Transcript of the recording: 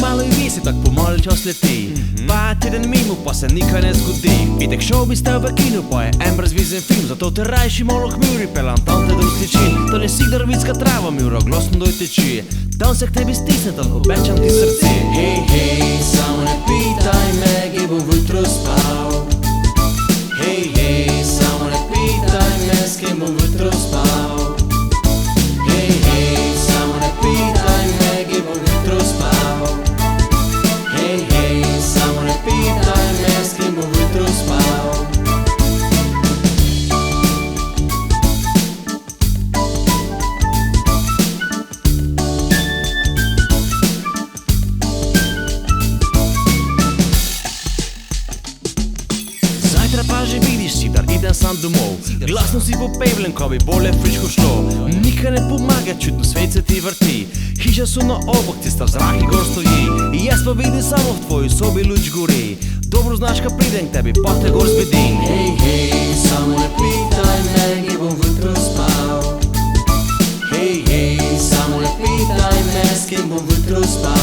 malo in vi se tak pomalo čas leti. Pa teden mimo, pa se nikaj ne zgodi. Petek šel bi stal v kinu, pa je en brezvizen film. Zato te rajši malo hmuri, pelam tam te drug tičin. To ne si drvitska trava, mjuro glasno doj teči. Tam se k tebi stisne, tam obečam ti srce. Hej, hej, samo ne pitaj me, kje bom jutro spal. Hej, hej, samo ne pitaj me, s kim bom jutro spal. Hej, hej, samo ne pitaj me, kje bom jutro spal. Hej, hej, samo ne pitaj me, s kim bom jutro spal. Zajtra pa že vidiš, sidar, idem sam domov. Glasno si popevljen, ko bi bolje friško šlo. Nikaj ne pomaga, čutno svet se ti vrti. Hiša so na obok, cesta v zraki gor stoji. Jaz pa vidim samo v tvoji sobi luč gori. Dobro znaš, ka pridem k tebi, pa te gor zbedim. Hej, hej, samo ne pitaj me, kje bom jutro spal. Hej, hej, samo ne pitaj me, s kim bom jutro spal.